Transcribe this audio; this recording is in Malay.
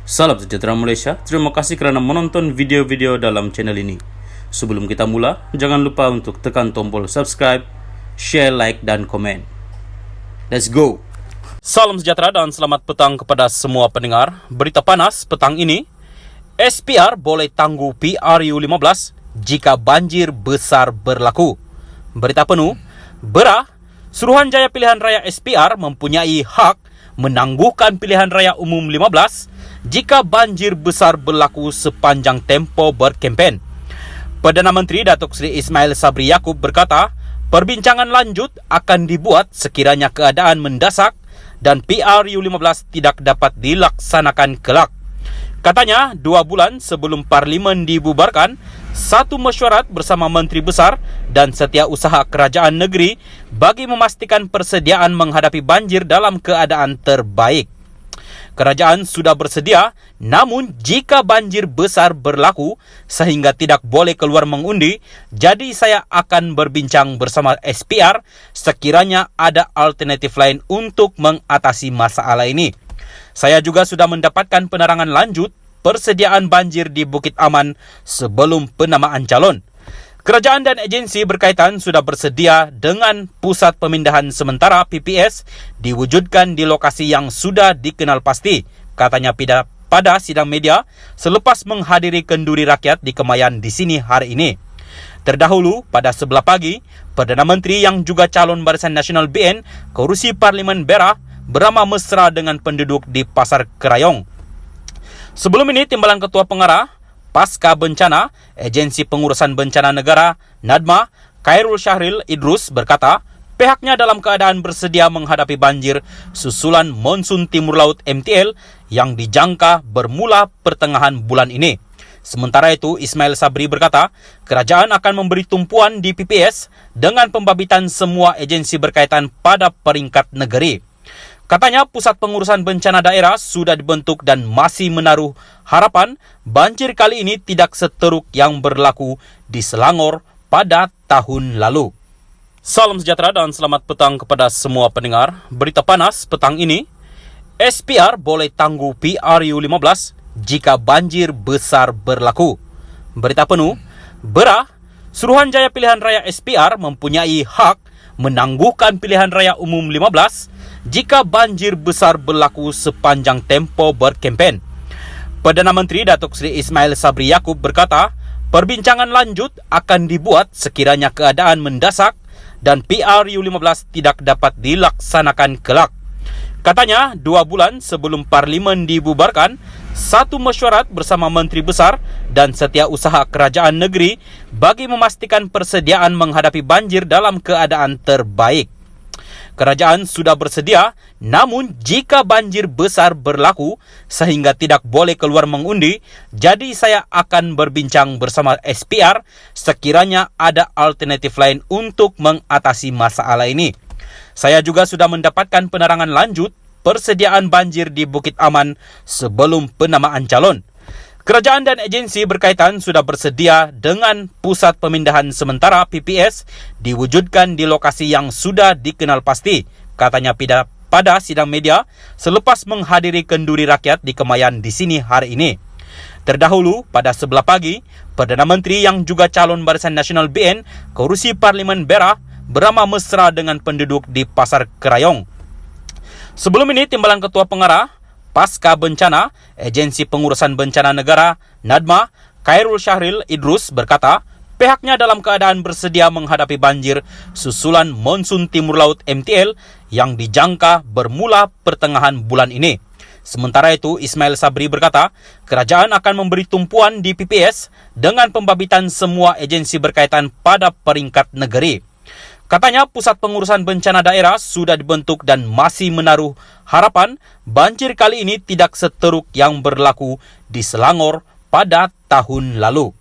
Salam sejahtera Malaysia, terima kasih kerana menonton video-video dalam channel ini. Sebelum kita mula, jangan lupa untuk tekan tombol subscribe, share, like, dan komen. Let's go! Salam sejahtera dan selamat petang kepada semua pendengar. Berita panas petang ini, SPR boleh tangguh PRU15 jika banjir besar berlaku. Berita penuh, Berah, Suruhanjaya Pilihan Raya SPR mempunyai hak menangguhkan pilihan raya umum 15 jika banjir besar berlaku sepanjang tempoh berkempen. Perdana Menteri Datuk Seri Ismail Sabri Yaakob berkata, perbincangan lanjut akan dibuat sekiranya keadaan mendesak dan PRU15 tidak dapat dilaksanakan kelak. Katanya, 2 bulan sebelum Parlimen dibubarkan, satu mesyuarat bersama Menteri Besar dan Setiausaha Kerajaan Negeri bagi memastikan persediaan menghadapi banjir dalam keadaan terbaik. Kerajaan sudah bersedia, namun jika banjir besar berlaku sehingga tidak boleh keluar mengundi, jadi saya akan berbincang bersama SPR sekiranya ada alternatif lain untuk mengatasi masalah ini. Saya juga sudah mendapatkan penerangan lanjut persediaan banjir di Bukit Aman sebelum penamaan calon. Kerajaan dan agensi berkaitan sudah bersedia dengan pusat pemindahan sementara PPS diwujudkan di lokasi yang sudah dikenal pasti, katanya pada sidang media selepas menghadiri kenduri rakyat di Kemayan di sini hari ini. Terdahulu, pada sebelah pagi, Perdana Menteri yang juga calon Barisan Nasional BN kerusi Parlimen Berah beramah mesra dengan penduduk di Pasar Kerayong. Sebelum ini, Timbalan Ketua Pengarah Pasca Bencana, Agensi Pengurusan Bencana Negara, NADMA, Khairul Syahril Idrus berkata, pihaknya dalam keadaan bersedia menghadapi banjir susulan monsun timur laut MTL yang dijangka bermula pertengahan bulan ini. Sementara itu, Ismail Sabri berkata, kerajaan akan memberi tumpuan di PPS dengan pembabitan semua agensi berkaitan pada peringkat negeri. Katanya, Pusat Pengurusan Bencana Daerah sudah dibentuk dan masih menaruh harapan banjir kali ini tidak seteruk yang berlaku di Selangor pada tahun lalu. Salam sejahtera dan selamat petang kepada semua pendengar. Berita panas petang ini, SPR boleh tangguh PRU15 jika banjir besar berlaku. Berita penuh, Berah, Suruhanjaya Pilihan Raya SPR mempunyai hak menangguhkan pilihan raya umum 15 jika banjir besar berlaku sepanjang tempoh berkempen. Perdana Menteri Datuk Seri Ismail Sabri Yaakob berkata, perbincangan lanjut akan dibuat sekiranya keadaan mendesak dan PRU15 tidak dapat dilaksanakan kelak. Katanya, 2 bulan sebelum Parlimen dibubarkan, satu mesyuarat bersama Menteri Besar dan Setiausaha Kerajaan Negeri bagi memastikan persediaan menghadapi banjir dalam keadaan terbaik. Kerajaan sudah bersedia, namun jika banjir besar berlaku sehingga tidak boleh keluar mengundi, jadi saya akan berbincang bersama SPR sekiranya ada alternatif lain untuk mengatasi masalah ini. Saya juga sudah mendapatkan penerangan lanjut persediaan banjir di Bukit Aman sebelum penamaan calon. Kerajaan dan agensi berkaitan sudah bersedia dengan pusat pemindahan sementara PPS diwujudkan di lokasi yang sudah dikenal pasti, katanya pada sidang media selepas menghadiri kenduri rakyat di Kemayan di sini hari ini. Terdahulu, pada sebelah pagi, Perdana Menteri yang juga calon Barisan Nasional BN kerusi Parlimen Berah beramah mesra dengan penduduk di Pasar Kerayong. Sebelum ini, Timbalan Ketua Pengarah Pasca Bencana, Agensi Pengurusan Bencana Negara, NADMA, Khairul Syahril Idrus berkata, pihaknya dalam keadaan bersedia menghadapi banjir susulan monsun timur laut MTL yang dijangka bermula pertengahan bulan ini. Sementara itu, Ismail Sabri berkata, kerajaan akan memberi tumpuan di PPS dengan pembabitan semua agensi berkaitan pada peringkat negeri. Katanya, Pusat Pengurusan Bencana Daerah sudah dibentuk dan masih menaruh harapan banjir kali ini tidak seteruk yang berlaku di Selangor pada tahun lalu.